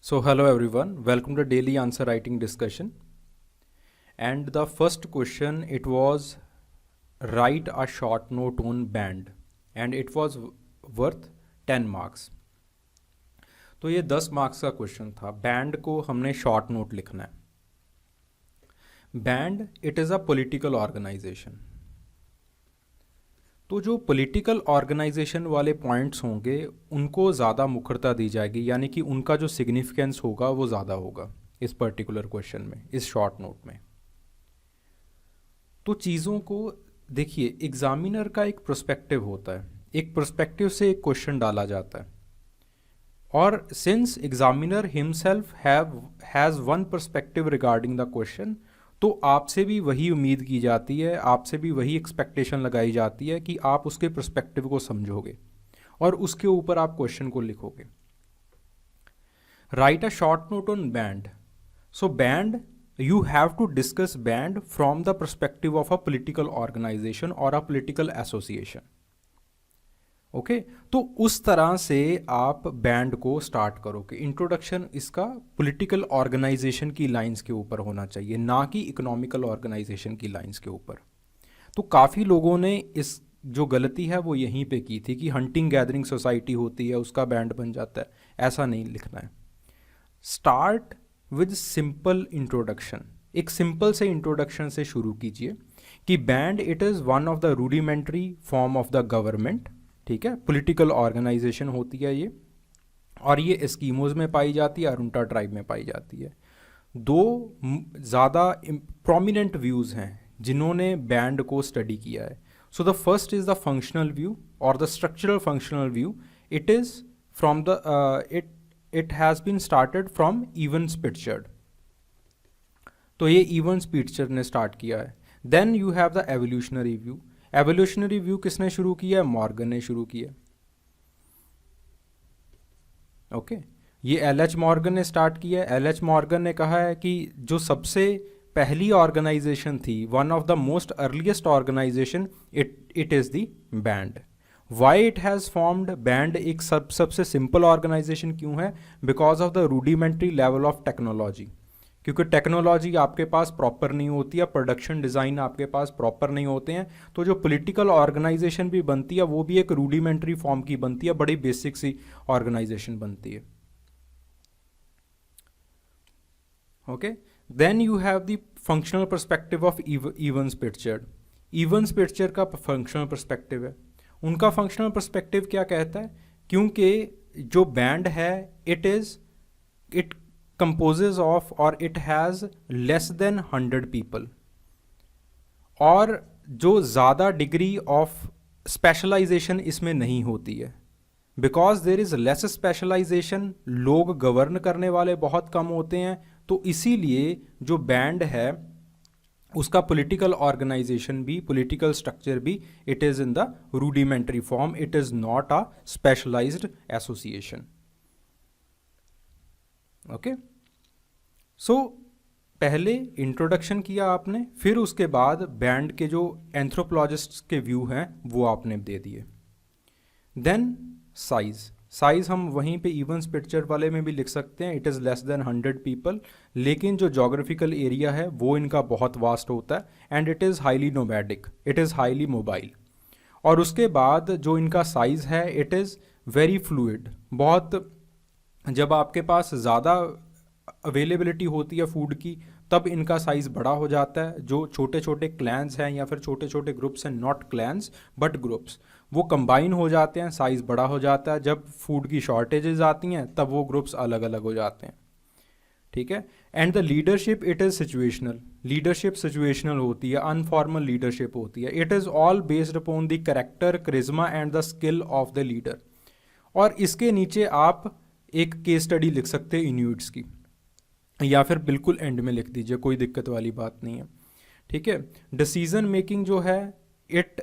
So hello everyone, welcome to daily answer writing discussion. And the first question, it was write a short note on band and it was worth 10 marks. तो ये 10 marks का question था. Band को हमने short note लिखना है. Band it is a political organisation. तो जो पॉलिटिकल ऑर्गेनाइजेशन वाले पॉइंट्स होंगे उनको ज़्यादा मुखरता दी जाएगी, यानी कि उनका जो सिग्निफिकेंस होगा वो ज़्यादा होगा इस पर्टिकुलर क्वेश्चन में, इस शॉर्ट नोट में. तो चीज़ों को देखिए, एग्जामिनर का एक पर्सपेक्टिव होता है, एक पर्सपेक्टिव से एक क्वेश्चन डाला जाता है. और since examiner himself has one perspective regarding the question, तो आपसे भी वही उम्मीद की जाती है, आपसे भी वही एक्सपेक्टेशन लगाई जाती है कि आप उसके पर्सपेक्टिव को समझोगे और उसके ऊपर आप क्वेश्चन को लिखोगे. Right a short note on band. So band, you have to discuss band from the perspective of a political organization or a political association. Okay तो उस तरह से आप बैंड को स्टार्ट करोगे. इंट्रोडक्शन इसका पॉलिटिकल ऑर्गेनाइजेशन की लाइंस के ऊपर होना चाहिए, ना कि इकोनॉमिकल ऑर्गेनाइजेशन की लाइंस के ऊपर. तो काफ़ी लोगों ने इस जो गलती है वो यहीं पे की थी कि हंटिंग गैदरिंग सोसाइटी होती है उसका बैंड बन जाता है. ऐसा नहीं लिखना है. Start with simple introduction. एक सिंपल से इंट्रोडक्शन से शुरू कीजिए कि band it is one of the rudimentary form of the government. ठीक है, पॉलिटिकल ऑर्गेनाइजेशन होती है ये, और ये एस्कीमोज में पाई जाती है, अरुंटा ट्राइब में पाई जाती है. दो ज़्यादा प्रोमिनेंट व्यूज़ हैं जिन्होंने बैंड को स्टडी किया है. So the first is the functional view और the structural functional view. It is from the it has been started from Evans Pritchard. तो ये Evans Pritchard ने स्टार्ट किया है. Then you have the evolutionary view. Evolutionary view किसने शुरू किया है? मॉर्गन ने शुरू किया. ओके ये एल.एच. मॉर्गन ने स्टार्ट किया है. एल.एच. मॉर्गन ने कहा है कि जो सबसे पहली ऑर्गेनाइजेशन थी, one of the most earliest organisation, it is the band. Why it has formed band एक सबसे सिंपल ऑर्गेनाइजेशन क्यों है? Because of the rudimentary level of technology. क्योंकि टेक्नोलॉजी आपके पास प्रॉपर नहीं होती है, प्रोडक्शन डिज़ाइन आपके पास प्रॉपर नहीं होते हैं, तो जो पॉलिटिकल ऑर्गेनाइजेशन भी बनती है वो भी एक रूडिमेंट्री फॉर्म की बनती है, बड़ी बेसिक सी ऑर्गेनाइजेशन बनती है. Okay then you have the functional perspective of Evans Pritchard. Evans Pritchard का फंक्शनल परस्पेक्टिव है. उनका फंक्शनल पर्सपेक्टिव क्या कहता है? क्योंकि जो बैंड है इट कंपोजेज ऑफ और it has less than 100 people, और जो ज़्यादा डिग्री ऑफ स्पेशलाइजेशन इसमें नहीं होती है. Because there is less specialisation, लोग गवर्न करने वाले बहुत कम होते हैं, तो इसीलिए जो बैंड है उसका पॉलिटिकल ऑर्गेनाइजेशन भी, पॉलिटिकल स्ट्रक्चर भी, it is in the rudimentary form. It is not a specialised association. Okay so पहले इंट्रोडक्शन किया आपने, फिर उसके बाद बैंड के जो एंथ्रोपोलॉजिस्ट्स के व्यू हैं वो आपने दे दिए. देन साइज़ हम वहीं पे इवंस पिट्चर वाले में भी लिख सकते हैं, it is less than 100 people, लेकिन जो जोग्राफिकल एरिया है वो इनका बहुत वास्ट होता है, and it is highly nomadic, it is highly mobile. और उसके बाद जो इनका साइज़ है इट इज़ वेरी फ्लूइड. बहुत जब आपके पास ज़्यादा अवेलेबिलिटी होती है फूड की तब इनका साइज़ बड़ा हो जाता है. जो छोटे छोटे क्लैंस हैं या फिर छोटे छोटे ग्रुप्स हैं, नॉट क्लैंस बट ग्रुप्स, वो कंबाइन हो जाते हैं, साइज़ बड़ा हो जाता है. जब फूड की शॉर्टेजेस आती हैं तब वो ग्रुप्स अलग अलग हो जाते हैं. ठीक है. And the leadership it is situational. Leadership situational होती है, अनफॉर्मल लीडरशिप होती है. It is all based upon the character, charisma and the skill of the leader. और इसके नीचे आप एक केस स्टडी लिख सकते हैं इन्यूइट्स की, या फिर बिल्कुल एंड में लिख दीजिए, कोई दिक्कत वाली बात नहीं है. ठीक है. डिसीजन मेकिंग जो है इट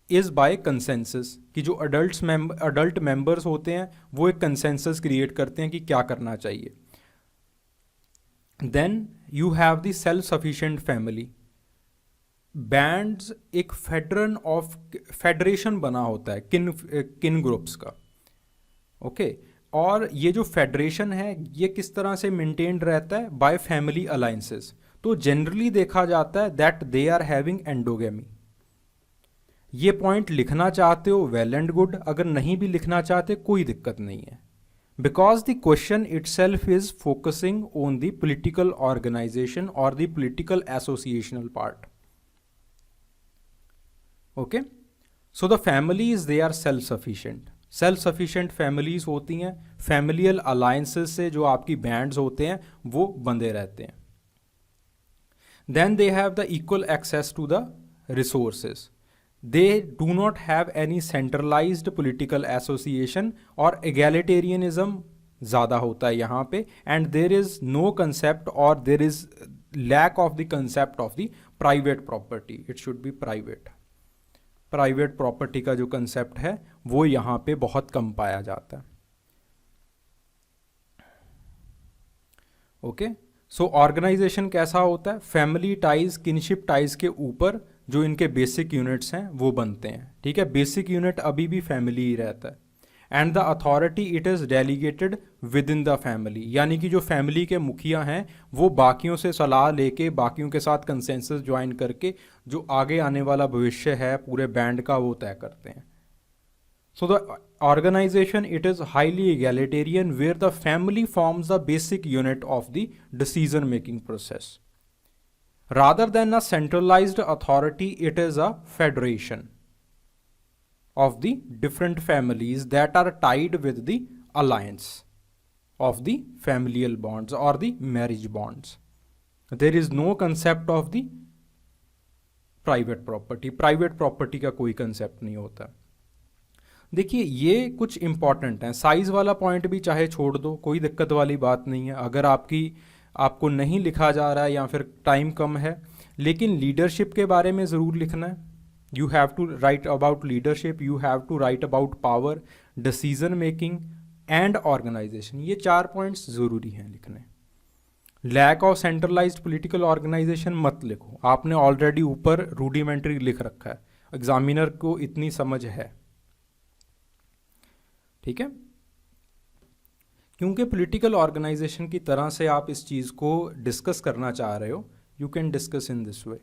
इज़ बाय कंसेंसस, कि जो अडल्ट मेंबर्स होते हैं वो एक कंसेंसस क्रिएट करते हैं कि क्या करना चाहिए. Then you have the self sufficient family. Bands एक फेडरेशन बना होता है किन ग्रुप्स का. ओके और ये जो फेडरेशन है ये किस तरह से मेंटेन्ड रहता है? By family alliances. तो जनरली देखा जाता है that they are having endogamy. ये पॉइंट लिखना चाहते हो वेल एंड गुड, अगर नहीं भी लिखना चाहते कोई दिक्कत नहीं है, because the question itself is focusing on the political organisation और the political associational part. Okay, so the families they are self sufficient. Self sufficient families होती हैं, फैमिलियल अलायंसेस से जो आपकी बैंड्स होते हैं वो बंधे रहते हैं। Then they have the equal access to the resources. They do not have any centralized political association और egalitarianism ज़्यादा होता है यहाँ पे, and there is no concept or there is lack of the concept of the private property. It should be private. Private property का जो concept है वो यहाँ पे बहुत कम पाया जाता है। ओके, सो ऑर्गेनाइजेशन कैसा होता है? फैमिली टाइज, किनशिप टाइज के ऊपर जो इनके बेसिक यूनिट्स हैं वो बनते हैं। ठीक है, बेसिक यूनिट अभी भी फैमिली ही रहता है। And the authority it is delegated with in the family, यानी कि जो फैमिली के मुखिया हैं वो बाकियों से सलाह लेके, बाकियों के साथ कंसेंसस ज्वाइन करके जो आगे आने वाला भविष्य है पूरे बैंड का वो तय करते हैं। So the organization it is highly egalitarian where the family forms the basic unit of the decision making process. Rather than a centralized authority, it is a federation of the different families that are tied with the alliance of the familial bonds or the marriage bonds. There is no concept of the private property. Private property का कोई concept नहीं होता। देखिए ये कुछ important हैं। Size वाला point भी चाहे छोड़ दो, कोई दिक्कत वाली बात नहीं है अगर आपको नहीं लिखा जा रहा है या फिर टाइम कम है, लेकिन लीडरशिप के बारे में ज़रूर लिखना है। You have to write about leadership, you have to write about power, decision making and organisation. ये 4 पॉइंट्स ज़रूरी हैं लिखने। Lack of centralised political organisation मत लिखो, आपने ऑलरेडी ऊपर रूडिमेंट्री लिख रखा है, एग्जामिनर को इतनी समझ है। ठीक है, क्योंकि पॉलिटिकल ऑर्गेनाइजेशन की तरह से आप इस चीज़ को डिस्कस करना चाह रहे हो, you can discuss in this way.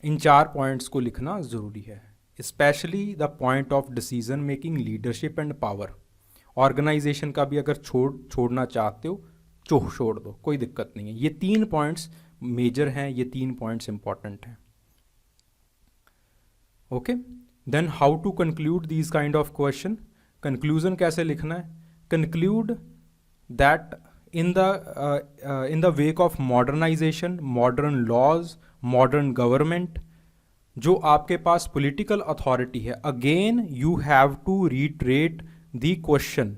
इन 4 पॉइंट्स को लिखना ज़रूरी है, specially the point of decision making, leadership and power. Organisation का भी अगर छोड़ना चाहते हो छोड़ दो, कोई दिक्कत नहीं है। ये 3 पॉइंट्स मेजर हैं, ये 3 पॉइंट्स इंपॉर्टेंट हैं। Okay, then how to conclude these kind of question. Conclusion कैसे लिखना है? Conclude that in the wake of modernisation, modern laws, modern government, जो आपके पास पॉलिटिकल अथॉरिटी है, again you have to retreat the question.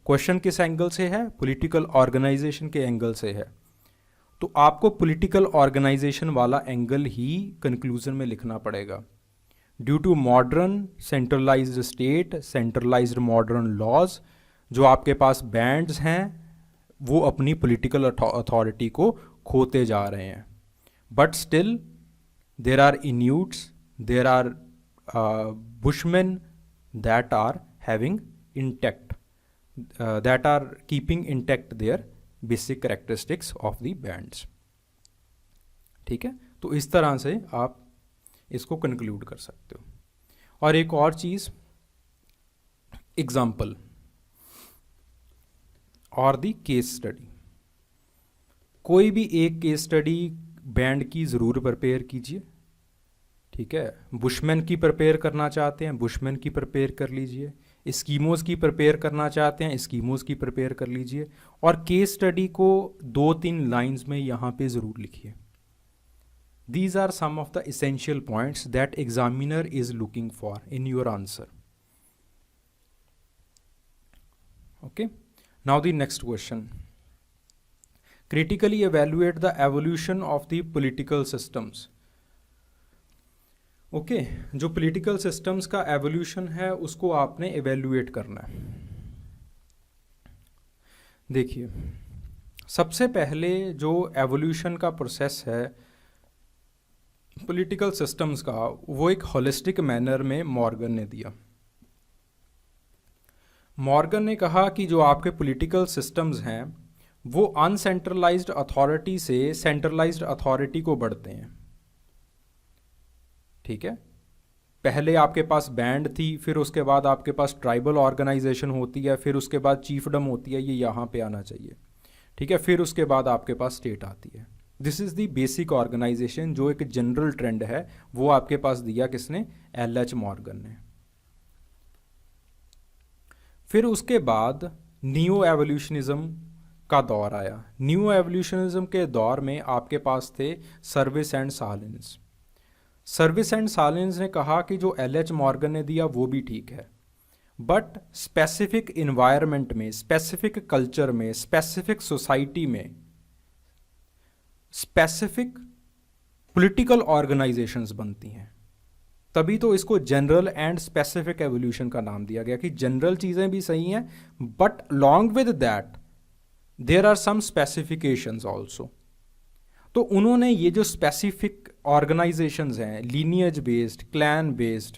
Question किस angle से है? पॉलिटिकल ऑर्गेनाइजेशन के एंगल से है, तो आपको पॉलिटिकल ऑर्गेनाइजेशन वाला एंगल ही कंक्लूजन में लिखना पड़ेगा। Due to modern centralised state, centralised modern laws, जो आपके पास बैंड्स हैं वो अपनी पॉलिटिकल अथॉरिटी को खोते जा रहे हैं। But still there are Inuits, there are Bushmen that are having intact, that are keeping intact their basic characteristics of the bands. ठीक है, तो इस तरह से आप इसको कंक्लूड कर सकते हो। और एक और चीज़, एग्जाम्पल और दी केस स्टडी। कोई भी एक केस स्टडी बैंड की ज़रूर प्रिपेयर कीजिए। ठीक है, बुशमैन की प्रिपेयर करना चाहते हैं, बुशमैन की प्रिपेयर कर लीजिए। स्कीमोज़ की प्रिपेयर करना चाहते हैं, स्कीमोज़ की प्रिपेयर कर लीजिए। और केस स्टडी को 2-3 लाइंस में यहाँ पे ज़रूर लिखिए। These are some of the essential points that examiner is looking for in your answer. Okay. Now the next question. Critically evaluate the evolution of the political systems. Okay, जो political systems का evolution है उसको आपने evaluate करना है। देखिए, सबसे पहले जो evolution का process है पॉलिटिकल सिस्टम्स का, वो एक होलिस्टिक मैनर में मॉर्गन ने दिया। मॉर्गन ने कहा कि जो आपके पॉलिटिकल सिस्टम्स हैं वो अनसेंट्रलाइज्ड अथॉरिटी से सेंट्रलाइज्ड अथॉरिटी को बढ़ते हैं। ठीक है, पहले आपके पास बैंड थी, फिर उसके बाद आपके पास ट्राइबल ऑर्गेनाइजेशन होती है, फिर उसके बाद चीफडम होती है, ये यहाँ पे आना चाहिए। ठीक है, फिर उसके बाद आपके पास स्टेट आती है। This is the basic organisation, जो एक जनरल ट्रेंड है वो आपके पास दिया किसने? एल.एच. मॉर्गन ने। फिर उसके बाद न्यू एवोल्यूशनिज्म का दौर आया। न्यू एवोल्यूशनिज्म के दौर में आपके पास थे सर्विस एंड सालिन्स। सर्विस एंड सालिन्स ने कहा कि जो एल.एच. मॉर्गन ने दिया वो भी ठीक है, बट स्पेसिफिक इन्वायरमेंट में, स्पेसिफिक कल्चर में, स्पेसिफिक सोसाइटी में, स्पेसिफिक पॉलिटिकल ऑर्गेनाइजेशंस बनती हैं, तभी तो इसको जनरल एंड स्पेसिफिक एवोल्यूशन का नाम दिया गया कि जनरल चीज़ें भी सही हैं, but long with that there are some specifications also. तो उन्होंने ये जो स्पेसिफिक ऑर्गेनाइजेशंस हैं, lineage based, clan based,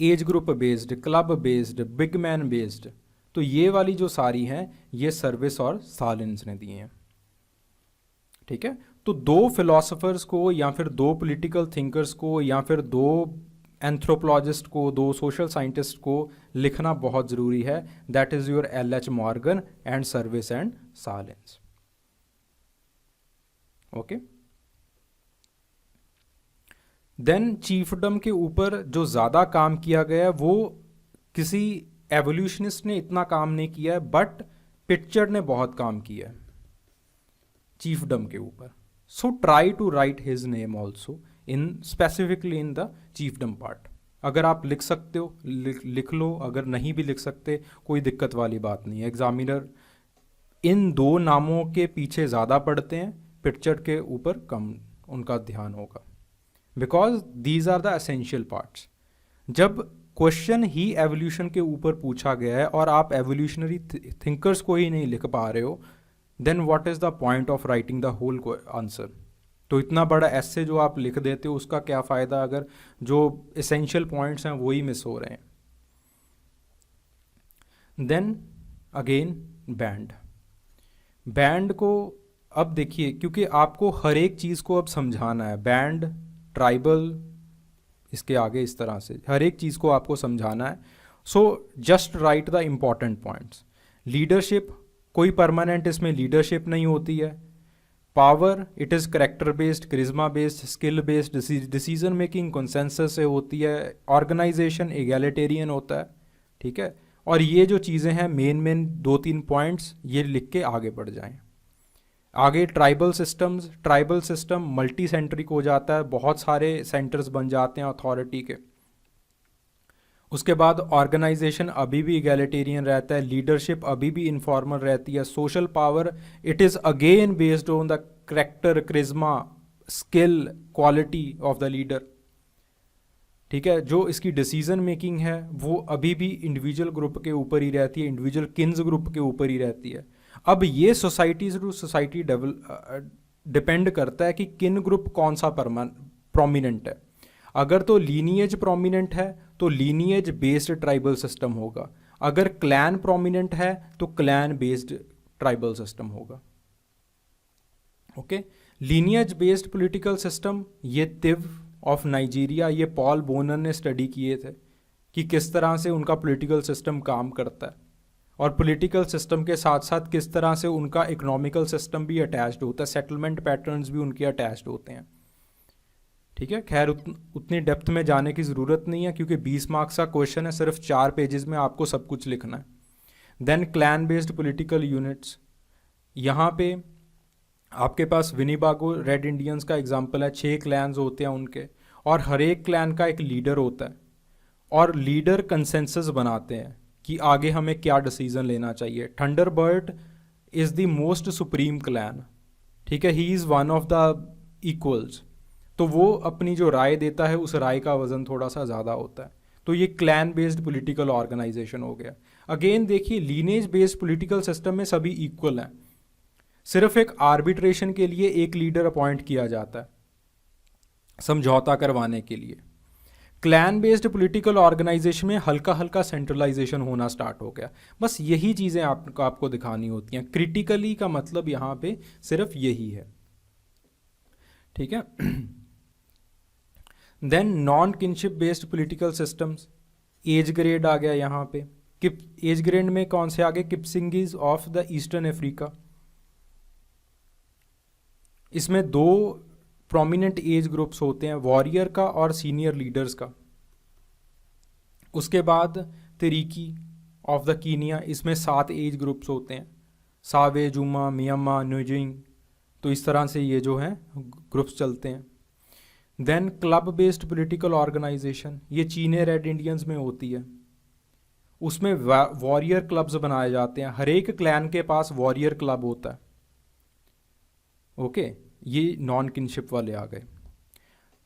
age group based, club based, big man based, तो ये वाली जो सारी हैं ये सर्विस और सालिन्स ने दिए हैं। ठीक है, तो दो फिलोसोफर्स को या फिर दो पॉलिटिकल थिंकर्स को या फिर दो एंथ्रोपोलॉजिस्ट को, दो सोशल साइंटिस्ट को लिखना बहुत ज़रूरी है। That is your L H. Morgan and Service and Sahlins. Okay, then chiefdom के ऊपर जो ज़्यादा काम किया गया वो किसी एवोल्यूशनिस्ट ने इतना काम नहीं किया है, बट पिटचर्ड ने बहुत काम किया है चीफडम के ऊपर। So try to write his name also in specifically in the chiefdom part. अगर आप लिख सकते हो लिख लो, अगर नहीं भी लिख सकते कोई दिक्कत वाली बात नहीं है। एग्जामिनर इन दो नामों के पीछे ज़्यादा पढ़ते हैं, पिटचर्ड के ऊपर कम उनका ध्यान होगा, because these are the essential parts. जब क्वेश्चन ही एवोल्यूशन के ऊपर पूछा गया है और आप एवोल्यूशनरी थिंकर्स को ही नहीं लिख पा रहे हो, then what is the point of writing the whole answer. तो इतना बड़ा एस्से जो आप लिख देते हो उसका क्या फ़ायदा अगर जो एसेंशियल पॉइंट्स हैं वही मिस हो रहे हैं। देन अगेन बैंड को अब देखिए, क्योंकि आपको हर एक चीज़ को अब समझाना है, बैंड, ट्राइबल, इसके आगे इस तरह से हर एक चीज़ को आपको समझाना है। So just write the important points. Leadership, कोई परमानेंट इसमें लीडरशिप नहीं होती है। Power, it is character based, charisma based, skill based, decision making consensus से होती है। ऑर्गेनाइजेशन एगैलिटेरियन होता है। ठीक है, और ये जो चीज़ें हैं मेन 2-3 पॉइंट्स ये लिख के आगे बढ़ जाएं। आगे ट्राइबल सिस्टम मल्टी सेंट्रिक हो जाता है, बहुत सारे सेंटर्स बन जाते हैं अथॉरिटी के। उसके बाद ऑर्गेनाइजेशन अभी भी इगैलिटेरियन रहता है, लीडरशिप अभी भी इनफॉर्मल रहती है। Social power, it is again based on the character, charisma, skill, quality of the leader. ठीक है, जो इसकी डिसीजन मेकिंग है वो अभी भी इंडिविजुअल ग्रुप के ऊपर ही रहती है, इंडिविजुअल किन्स ग्रुप के ऊपर ही रहती है। अब ये सोसाइटी टू सोसाइटी डिपेंड करता है कि किन ग्रुप कौन सा प्रोमिनेंट है। अगर तो लीनिएज प्रोमिनेंट है तो लीनिएज बेस्ड ट्राइबल सिस्टम होगा, अगर क्लैन प्रोमिनेंट है तो क्लैन बेस्ड ट्राइबल सिस्टम होगा। Okay, lineage based political system, ये तिव ऑफ नाइजीरिया, ये पॉल बोनर ने स्टडी किए थे कि किस तरह से उनका पॉलिटिकल सिस्टम काम करता है, और पॉलिटिकल सिस्टम के साथ साथ किस तरह से उनका इकोनॉमिकल सिस्टम भी अटैच्ड होता है, सेटलमेंट पैटर्न्स भी उनके अटैच्ड होते हैं। ठीक है, खैर उतनी डेप्थ में जाने की ज़रूरत नहीं है क्योंकि 20 मार्क्स का क्वेश्चन है, सिर्फ 4 पेजेस में आपको सब कुछ लिखना है। Then clan based political units, यहाँ पे आपके पास विनीबागो रेड इंडियंस का एग्जाम्पल है। 6 क्लैन्स होते हैं उनके, और हर एक क्लैन का एक लीडर होता है, और लीडर कंसेंसस बनाते हैं कि आगे हमें क्या डिसीजन लेना चाहिए। Thunderbird is the most supreme clan. ठीक है, he is one of the equals, तो वो अपनी जो राय देता है उस राय का वज़न थोड़ा सा ज़्यादा होता है। तो ये क्लैन बेस्ड पॉलिटिकल ऑर्गेनाइजेशन हो गया। अगेन देखिए, लीनेज बेस्ड पॉलिटिकल सिस्टम में सभी इक्वल हैं, सिर्फ एक आर्बिट्रेशन के लिए एक लीडर अपॉइंट किया जाता है समझौता करवाने के लिए। क्लैन बेस्ड पॉलिटिकल ऑर्गेनाइजेशन में हल्का हल्का सेंट्रलाइजेशन होना स्टार्ट हो गया। बस यही चीज़ें आपको दिखानी होती हैं। क्रिटिकली का मतलब यहाँ पे सिर्फ यही है, ठीक है। Then non kinship based political systems, age grade आ गया यहाँ पे। किप एज ग्रेड में कौन से आगे, किप्सिंगीज ऑफ द ईस्टर्न अफ्रीका। इसमें दो प्रोमिनेंट एज ग्रुप्स होते हैं, वॉरियर का और सीनियर लीडर्स का। उसके बाद तरीकी ऑफ द कीनिया, इसमें 7 एज ग्रुप्स होते हैं, सावे, जुमा, मियामा, न्यूजिंग। तो इस तरह से ये जो हैं ग्रुप्स चलते हैं। Then club based political organisation, ये चीने रेड इंडियंस में होती है। उसमें वॉरियर क्लब्स बनाए जाते हैं, हर एक क्लैन के पास वॉरियर क्लब होता है। ओके, ये नॉन किनशिप वाले आ गए।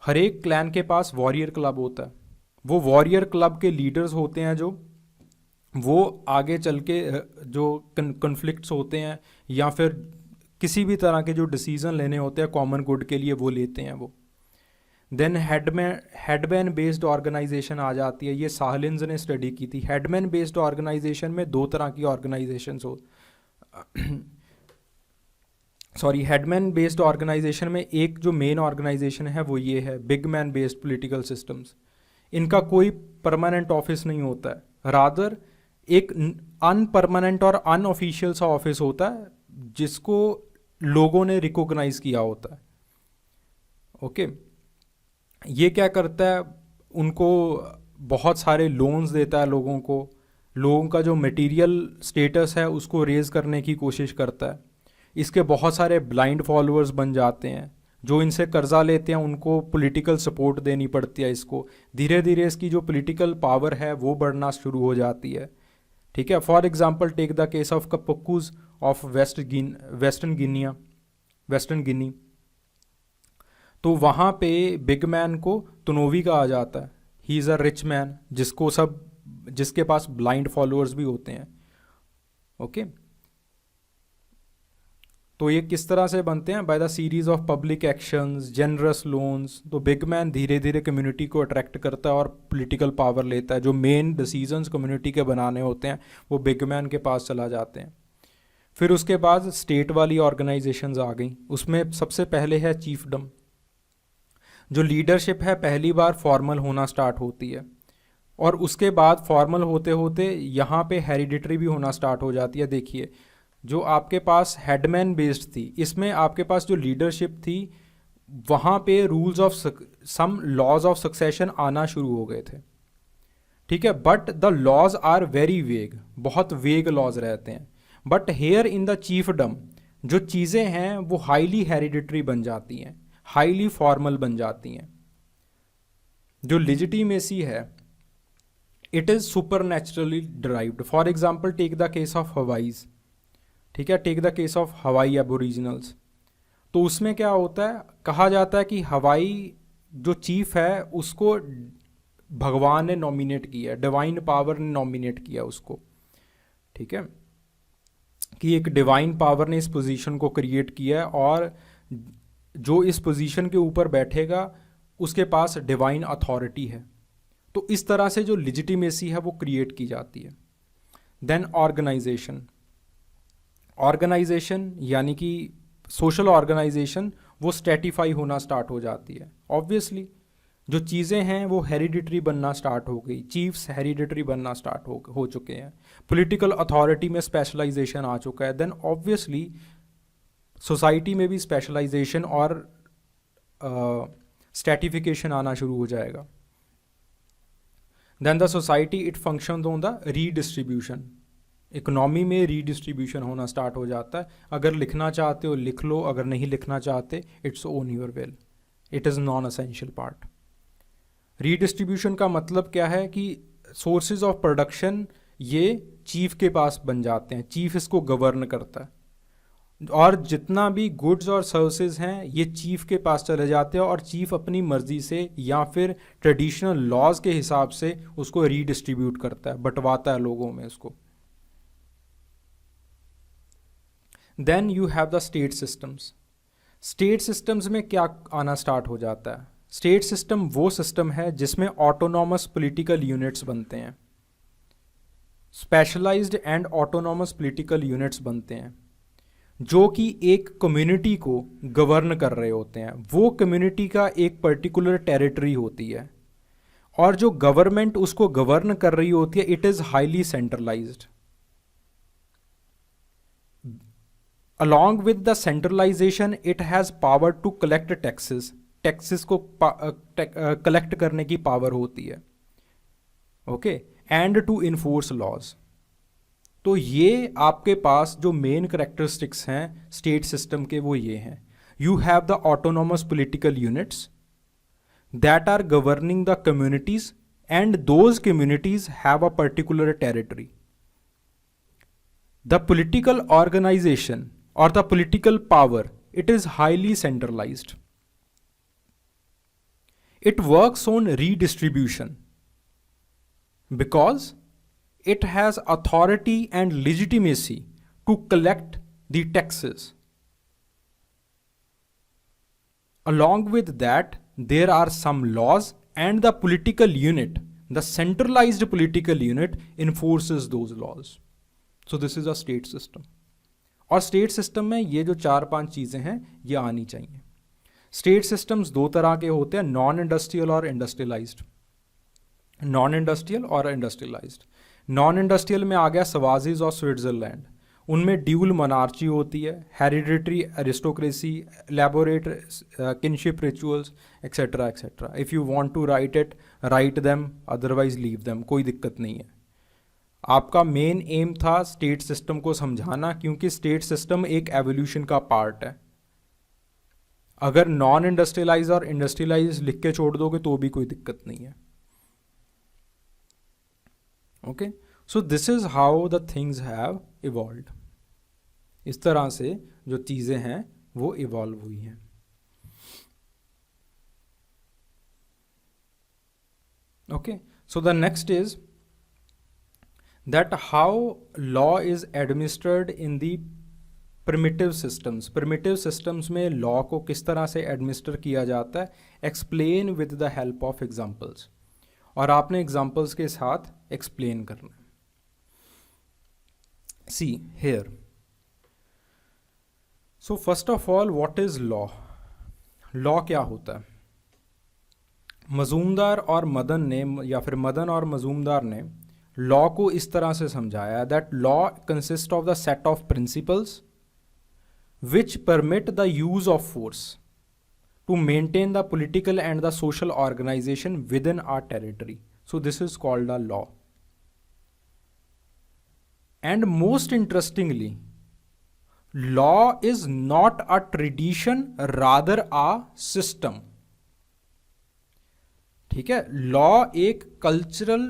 हर एक क्लैन के पास वॉरियर क्लब होता है। वो वॉरियर क्लब के लीडर्स होते हैं जो वो आगे चल के जो कन्फ्लिक्ट्स होते हैं या फिर किसी भी तरह के जो डिसीजन लेने होते हैं कॉमन गुड के लिए, वो लेते हैं वो। देन हेडमैन बेस्ड ऑर्गेनाइजेशन आ जाती है, ये साहलिन्स ने स्टडी की थी। हेडमैन बेस्ड ऑर्गेनाइजेशन में दो तरह की ऑर्गेनाइजेशंस हो सॉरी हेडमैन बेस्ड ऑर्गेनाइजेशन में एक जो मेन ऑर्गेनाइजेशन है वो ये है big man based political systems. इनका कोई परमानेंट ऑफिस नहीं होता है, रादर एक अनपरमानेंट और अनऑफिशियल सा ऑफिस होता है जिसको लोगों ने रिकॉग्नाइज किया होता है। ओके, ये क्या करता है, उनको बहुत सारे लोन्स देता है लोगों को, लोगों का जो मटेरियल स्टेटस है उसको रेज करने की कोशिश करता है। इसके बहुत सारे ब्लाइंड फॉलोअर्स बन जाते हैं, जो इनसे कर्जा लेते हैं उनको पॉलिटिकल सपोर्ट देनी पड़ती है इसको। धीरे धीरे इसकी जो पॉलिटिकल पावर है वो बढ़ना शुरू हो जाती है, ठीक है। For example take the case of Kapaukus of western Guinea. तो वहाँ पे बिग मैन को तुनोवी कहा जाता है, he is a rich man, जिसके पास ब्लाइंड फॉलोअर्स भी होते हैं। ओके, तो ये किस तरह से बनते हैं, by the series of public actions, generous loans. तो बिग मैन धीरे धीरे कम्युनिटी को अट्रैक्ट करता है और पॉलिटिकल पावर लेता है। जो मेन डिसीजंस कम्युनिटी के बनाने होते हैं वो बिग मैन के पास चला जाते हैं। फिर उसके बाद स्टेट वाली ऑर्गेनाइजेशंस आ गई। उसमें सबसे पहले है चीफडम। जो लीडरशिप है पहली बार फॉर्मल होना स्टार्ट होती है, और उसके बाद फॉर्मल होते होते यहाँ पे हेरिडिटरी भी होना स्टार्ट हो जाती है। देखिए, जो आपके पास हेडमैन बेस्ड थी, इसमें आपके पास जो लीडरशिप थी वहाँ पे rules of some laws of succession आना शुरू हो गए थे, ठीक है। But the laws are very vague, बहुत वेग लॉज रहते हैं। But here in the chiefdom जो चीज़ें हैं वो हाईली हेरिडिटरी बन जाती हैं, हाईली फॉर्मल बन जाती हैं। जो लेजिटिमेसी है it is super naturally derived. For example take the case of Hawaiis, ठीक है, take the case of Hawaii aboriginals. तो उसमें क्या होता है, कहा जाता है कि हवाई जो चीफ है उसको भगवान ने नॉमिनेट किया, डिवाइन पावर ने नॉमिनेट किया उसको, ठीक है, कि एक डिवाइन पावर ने इस पोजीशन को क्रिएट किया है और जो इस पोजीशन के ऊपर बैठेगा उसके पास डिवाइन अथॉरिटी है। तो इस तरह से जो लेजिटिमेसी है वो क्रिएट की जाती है। देन ऑर्गेनाइजेशन यानी कि सोशल ऑर्गेनाइजेशन वो स्टैटिफाई होना स्टार्ट हो जाती है। ऑब्वियसली जो चीज़ें हैं वो हेरिडिटरी बनना स्टार्ट हो गई, चीफ्स हेरिडिटरी बनना स्टार्ट हो चुके हैं, पॉलिटिकल अथॉरिटी में स्पेशलाइजेशन आ चुका है। देन ऑब्वियसली सोसाइटी में भी स्पेशलाइजेशन और स्टैटिफिकेशन आना शुरू हो जाएगा। Then the society it functions on the redistribution, economy में रीडिस्ट्रीब्यूशन होना स्टार्ट हो जाता है। अगर लिखना चाहते हो लिख लो, अगर नहीं लिखना चाहते its own your will, it is non essential part. Redistribution का मतलब क्या है कि सोर्सेज ऑफ प्रोडक्शन ये चीफ के पास बन जाते हैं, चीफ इसको गवर्न करता है, और जितना भी गुड्स और सर्विसेज हैं ये चीफ के पास चले जाते हैं और चीफ अपनी मर्जी से या फिर ट्रेडिशनल लॉज के हिसाब से उसको रीडिस्ट्रीब्यूट करता है, बंटवाता है लोगों में उसको। Then you have the state systems. State systems में क्या आना स्टार्ट हो जाता है, स्टेट सिस्टम वो सिस्टम है जिसमें ऑटोनॉमस पॉलिटिकल यूनिट्स बनते हैं, specialised and autonomous political units बनते हैं जो कि एक कम्युनिटी को गवर्न कर रहे होते हैं। वो कम्युनिटी का एक पर्टिकुलर टेरिटरी होती है और जो गवर्नमेंट उसको गवर्न कर रही होती है it is highly centralised. Along with the centralisation it has power to collect taxes, taxes को कलेक्ट करने की पावर होती है, okay, and to enforce laws. तो ये आपके पास जो मेन करेक्टरिस्टिक्स हैं स्टेट सिस्टम के वो ये हैं। You have the autonomous political units that are governing the communities and those communities have a particular territory. The political organisation और the political power it is highly centralised. It works on redistribution because it has authority and legitimacy to collect the taxes. Along with that, there are some laws and the political unit, the centralized political unit enforces those laws. So this is a state system. और state system में ये जो 4-5 चीज़ें हैं ये आनी चाहिए। State systems दो तरह के होते हैं, नॉन इंडस्ट्रियल और इंडस्ट्रियलाइज्ड। नॉन इंडस्ट्रियल और इंडस्ट्रियलाइज्ड। नॉन इंडस्ट्रियल में आ गया सवाजीज और स्विट्जरलैंड, उनमें ड्यूल मोनार्ची होती है, hereditary aristocracy, elaborate kinship rituals etcetera etcetera. If you want to write it write them, otherwise leave them, कोई दिक्कत नहीं है। आपका मेन एम था स्टेट सिस्टम को समझाना, क्योंकि स्टेट सिस्टम एक एवोल्यूशन का पार्ट है। अगर नॉन इंडस्ट्रियलाइज और इंडस्ट्रियलाइज लिख के छोड़ दोगे तो भी कोई दिक्कत नहीं है, okay. So this is how the things have evolved. इस तरह से जो चीज़ें हैं वो इवॉल्व हुई हैं, okay. So the next is that how law is administered in the primitive systems. Primitive systems में लॉ को किस तरह से एडमिनिस्टर किया जाता है, explain with the help of examples. और आपने एग्जाम्पल्स के साथ एक्सप्लेन करना है। See here, so first of all what is law. Law क्या होता है? मजूमदार और मदन ने, या फिर मदन और मजूमदार ने लॉ को इस तरह से समझाया that law consist of the set of principles which permit the use of force to maintain the political and the social organization within our territory. So this is called a law. And most interestingly, law is not a tradition, rather a system. ठीक है, law एक cultural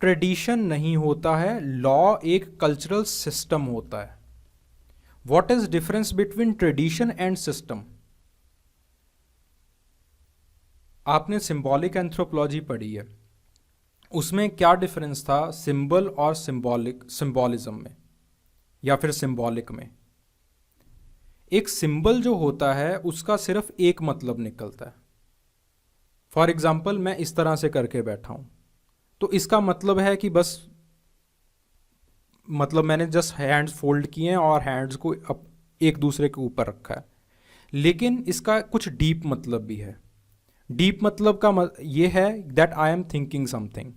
tradition नहीं होता है, law एक cultural system होता है। What is difference between tradition and system? आपने सिंबॉलिक एंथ्रोपोलॉजी पढ़ी है, उसमें क्या डिफरेंस था सिंबल और सिंबॉलिज्म में या फिर सिंबॉलिक में? एक सिंबल जो होता है उसका सिर्फ एक मतलब निकलता है। फॉर एग्जाम्पल मैं इस तरह से करके बैठा हूं, तो इसका मतलब है कि बस मतलब मैंने जस्ट हैंड्स फोल्ड किए हैं और हैंड्स को एक दूसरे के ऊपर रखा है, लेकिन इसका कुछ डीप मतलब भी है। डीप मतलब का ये है that I am thinking something.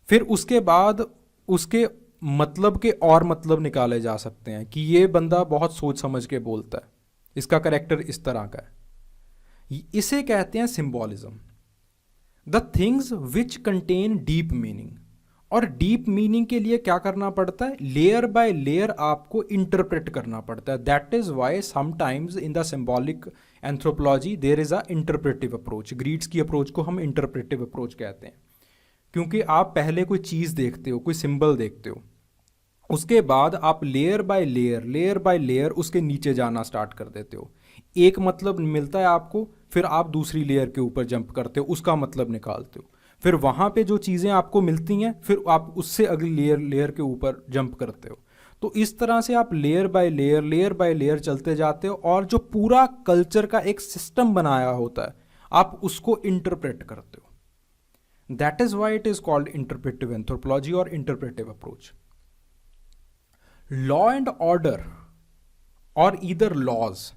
फिर उसके बाद उसके मतलब के और मतलब निकाले जा सकते हैं कि ये बंदा बहुत सोच समझ के बोलता है, इसका करेक्टर इस तरह का है। इसे कहते हैं symbolism. The things which contain deep meaning. और डीप मीनिंग के लिए क्या करना पड़ता है, लेयर बाय लेयर आपको इंटरप्रेट करना पड़ता है। That is why sometimes in the symbolic anthropology there is a interpretive approach. Geertz की अप्रोच को हम इंटरप्रेटिव अप्रोच कहते हैं, क्योंकि आप पहले कोई चीज़ देखते हो, कोई सिंबल देखते हो, उसके बाद आप लेयर बाय लेयर उसके नीचे जाना स्टार्ट कर देते हो। एक मतलब मिलता है आपको, फिर आप दूसरी लेयर के ऊपर जंप करते हो, उसका मतलब निकालते हो, फिर वहाँ पे जो चीज़ें आपको मिलती हैं फिर आप उससे अगली लेयर के ऊपर जंप करते हो। तो इस तरह से आप लेयर बाय लेयर चलते जाते हो और जो पूरा कल्चर का एक सिस्टम बनाया होता है आप उसको इंटरप्रेट करते हो। That is why it is called interpretive anthropology और interpretive approach. Law and order और either laws,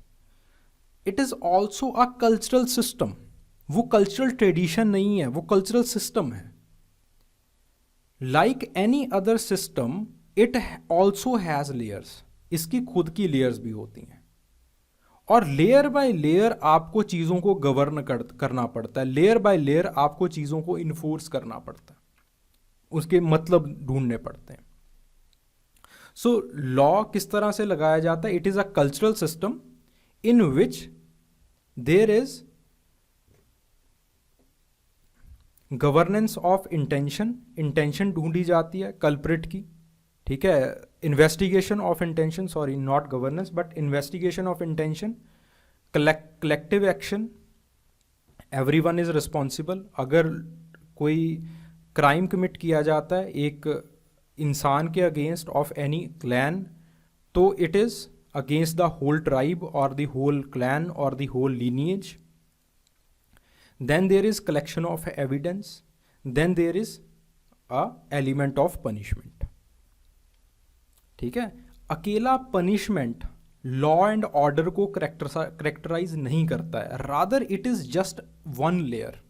it is also a cultural system. वो कल्चरल ट्रेडिशन नहीं है, वो कल्चरल सिस्टम है। Like any other system it also has layers, इसकी खुद की लेयर्स भी होती हैं और लेयर बाय लेयर आपको चीज़ों को गवर्न करना पड़ता है, लेयर बाय लेयर आपको चीज़ों को इन्फोर्स करना पड़ता है, उसके मतलब ढूंढने पड़ते हैं। सो लॉ किस तरह से लगाया जाता है? It is a cultural system in which there is governance of intention, intention ढूंढी जाती है कल्प्रिट की, ठीक है। Investigation of intention, sorry not governance but investigation of intention, collective action, everyone is responsible. अगर कोई क्राइम कमिट किया जाता है एक इंसान के अगेंस्ट ऑफ एनी क्लैन, तो it is against the whole tribe और द होल क्लैन और the whole lineage. Then there is collection of evidence, then there is a element of punishment, ठीक है। अकेला पनिशमेंट लॉ एंड ऑर्डर को करेक्टराइज नहीं करता है, rather it is just one layer.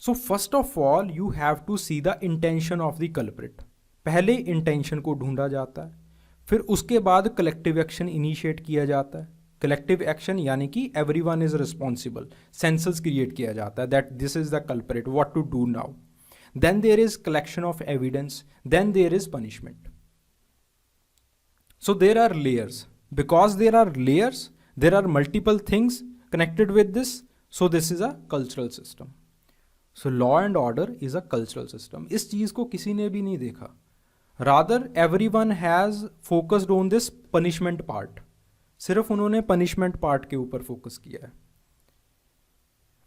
So first of all you have to see the intention of the culprit. पहले intention को ढूंढा जाता है, फिर उसके बाद कलेक्टिव एक्शन इनिशिएट किया जाता है। कलेक्टिव एक्शन यानी कि everyone is responsible, census create किया जाता है that this is the culprit, what to do now. Then there is collection of evidence, then there is punishment. So there are layers, because there are layers there are multiple things connected with this, so this is a cultural system. So law and order is a cultural system. इस चीज को किसी ने भी नहीं देखा, rather everyone has focused on this punishment part, सिर्फ उन्होंने पनिशमेंट पार्ट के ऊपर फोकस किया है।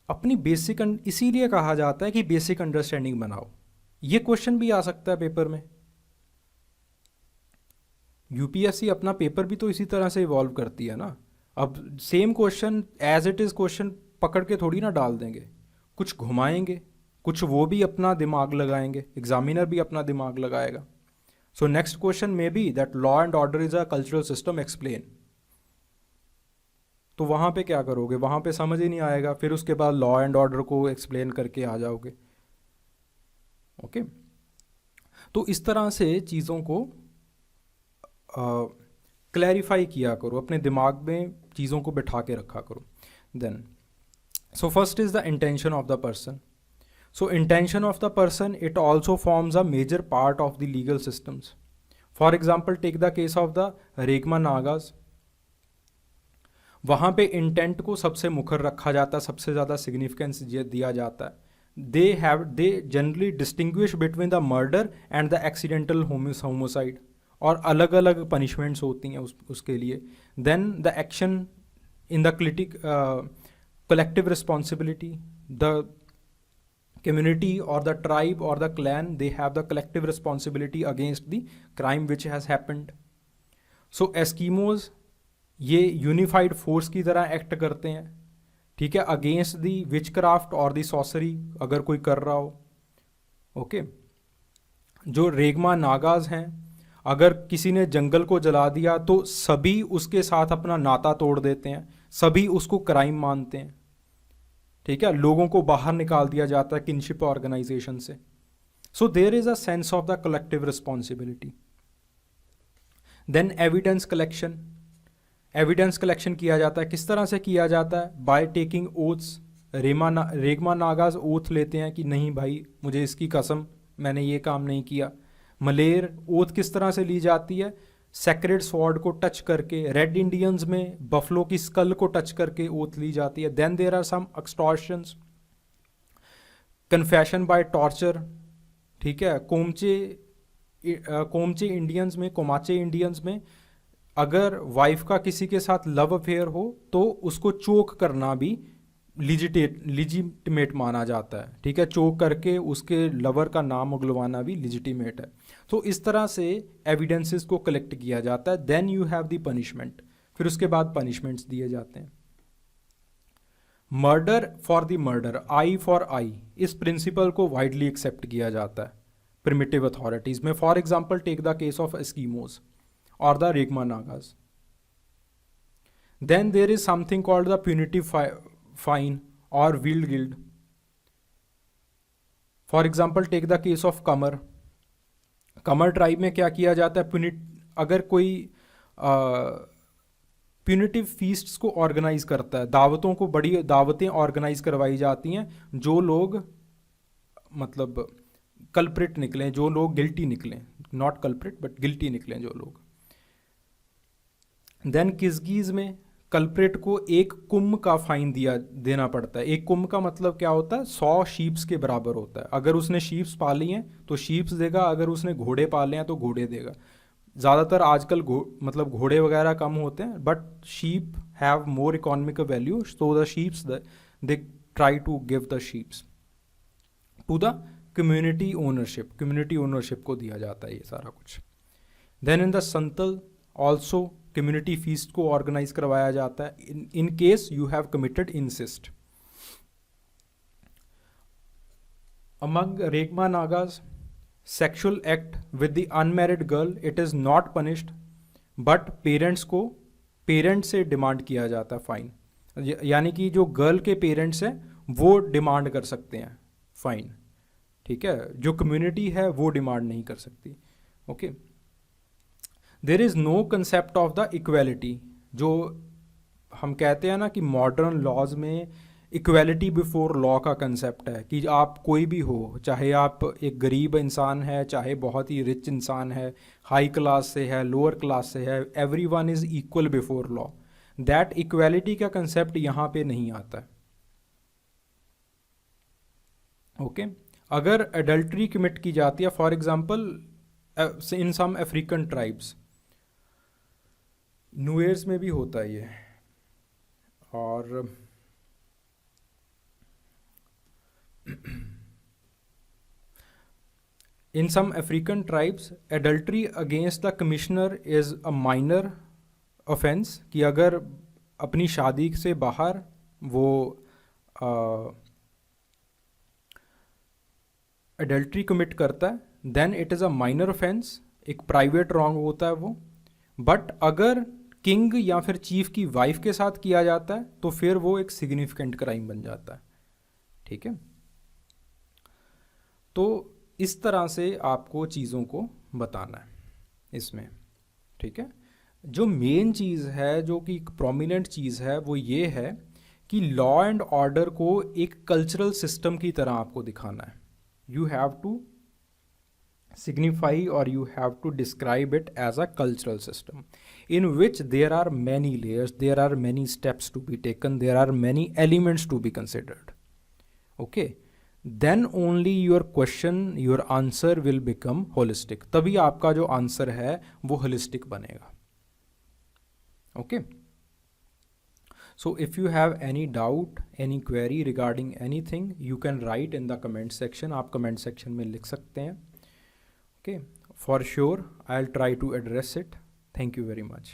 अपनी बेसिक, इसीलिए कहा जाता है कि बेसिक अंडरस्टैंडिंग बनाओ। ये क्वेश्चन भी आ सकता है पेपर में। यूपीएससी अपना पेपर भी तो इसी तरह से इवॉल्व करती है ना। अब same question as it is question पकड़ के थोड़ी ना डाल देंगे, कुछ घुमाएंगे, कुछ वो भी अपना दिमाग लगाएंगे, एग्जामिनर भी अपना दिमाग लगाएगा। So next question may be that law and order is a cultural system, explain. तो वहाँ पे क्या करोगे? वहाँ पे समझ ही नहीं आएगा, फिर उसके बाद लॉ एंड ऑर्डर को एक्सप्लेन करके आ जाओगे। ओके, तो इस तरह से चीज़ों को क्लैरिफाई किया करो, अपने दिमाग में चीज़ों को बिठा के रखा करो। Then so first is the intention of the person. So intention of the person it also forms a major part of the legal systems. For example take the case of the Rengma Nagas. वहाँ पे intent को सबसे मुखर रखा जाता है, सबसे ज़्यादा सिग्निफिकेंस दिया जाता है। They generally distinguish between the murder and the accidental homicide, और अलग अलग पनिशमेंट्स होती हैं उसके लिए। Then the action in the collective responsibility, the community or the tribe or the clan, they have the collective responsibility against the crime which has happened. So Eskimos ये unified force की तरह act करते हैं, ठीक है, against the witchcraft और दी सॉसरी अगर कोई कर रहा हो। ओके, जो रेगमा नागाज हैं, अगर किसी ने जंगल को जला दिया तो सभी उसके साथ अपना नाता तोड़ देते हैं, सभी उसको क्राइम मानते हैं, ठीक है, लोगों को बाहर निकाल दिया जाता है किनशिप ऑर्गेनाइजेशन से। So there is a sense of the collective responsibility. Then evidence collection, evidence collection किया जाता है, किस तरह से किया जाता है? By taking oaths. Rengma Nagas oath लेते हैं कि नहीं भाई मुझे इसकी कसम, मैंने ये काम नहीं किया। मलेर ओथ किस तरह से ली जाती है? सेक्रेड स्वॉर्ड को टच करके। रेड इंडियंस में बफलो की स्कल को टच करके ओथ ली जाती है। Then there are some extortions, confession by torture, ठीक है। कोमचे इंडियंस में, कोमाचे इंडियंस में अगर वाइफ का किसी के साथ लव अफेयर हो तो उसको चोक करना भी लिजिटिमेट माना जाता है, ठीक है। चोक करके उसके लवर का नाम उगलवाना भी लिजिटिमेट है। तो इस तरह से एविडेंसेस को कलेक्ट किया जाता है। Then you have the punishment, फिर उसके बाद पनिशमेंट्स दिए जाते हैं। Murder for the murder, eye for eye, इस प्रिंसिपल को वाइडली एक्सेप्ट किया जाता है प्रिमिटिव अथॉरिटीज में। For example take the case of Eskimos और the Rengma Nagas. Then there is something called the punitive fine और wergild. For example take the case of Kamar. Kamar tribe में क्या किया जाता है, अगर कोई प्यूनिटिव फीस्ट्स को ऑर्गेनाइज करता है, दावतों को, बड़ी दावतें ऑर्गेनाइज करवाई जाती हैं, जो लोग मतलब कल्प्रिट निकलें, जो लोग गिल्टी निकलें, नॉट कल्प्रिट बट गिल्टी निकलें जो लोग। देन किसगीज में कल्प्रिट को एक कुम का फाइन देना पड़ता है। एक कुम का मतलब क्या होता है, 100 शीप्स के बराबर होता है। अगर उसने शीप्स पाली हैं तो शीप्स देगा, अगर उसने घोड़े पाले हैं तो घोड़े देगा। ज़्यादातर आजकल मतलब घोड़े वगैरह कम होते हैं, but sheep have more economic value, so the sheeps they try to give the sheeps to the community ownership. Community ownership को दिया जाता है ये सारा कुछ। Then in the Santal also community feast को ऑर्गेनाइज करवाया जाता है in case you have committed incest. Among Rengma Nagas, sexual act with the unmarried girl, it is not punished, but parents से डिमांड किया जाता है फाइन। यानी कि जो गर्ल के पेरेंट्स हैं वो डिमांड कर सकते हैं फाइन, ठीक है, जो कम्युनिटी है वो डिमांड नहीं कर सकती। Okay, there is no concept of the equality. जो हम कहते हैं ना कि मॉडर्न लॉज में इक्वेलिटी बिफोर लॉ का कंसेप्ट है कि आप कोई भी हो, चाहे आप एक गरीब इंसान है, चाहे बहुत ही रिच इंसान है, हाई क्लास से है, लोअर क्लास से है, everyone is equal before law. That equality का कंसेप्ट यहाँ पे नहीं आता है। ओके, अगर एडल्ट्री कमिट की जाती है, for example in some African tribes, Nuers में भी होता है ये, और in some African tribes adultery against the commissioner is a minor offense, कि अगर अपनी शादी से बाहर वो adultery commit करता है then it is a minor offense, एक private wrong होता है वो। बट अगर किंग या फिर चीफ की वाइफ के साथ किया जाता है तो फिर वो एक सिग्निफिकेंट क्राइम बन जाता है, ठीक है। तो इस तरह से आपको चीज़ों को बताना है इसमें, ठीक है। जो मेन चीज़ है, जो कि एक प्रोमिनेंट चीज़ है, वो ये है कि लॉ एंड ऑर्डर को एक कल्चरल सिस्टम की तरह आपको दिखाना है। यू हैव टू सिग्निफाई और you have to describe it as a cultural system in which there are many layers, there are many steps to be taken, there are many elements to be considered. Okay, then only your question, your answer will become holistic. तभी आपका जो answer है वो holistic बनेगा। Okay, so if you have any doubt, any query regarding anything, you can write in the comment section. आप comment section में लिख सकते हैं। Okay, for sure I'll try to address it. Thank you very much.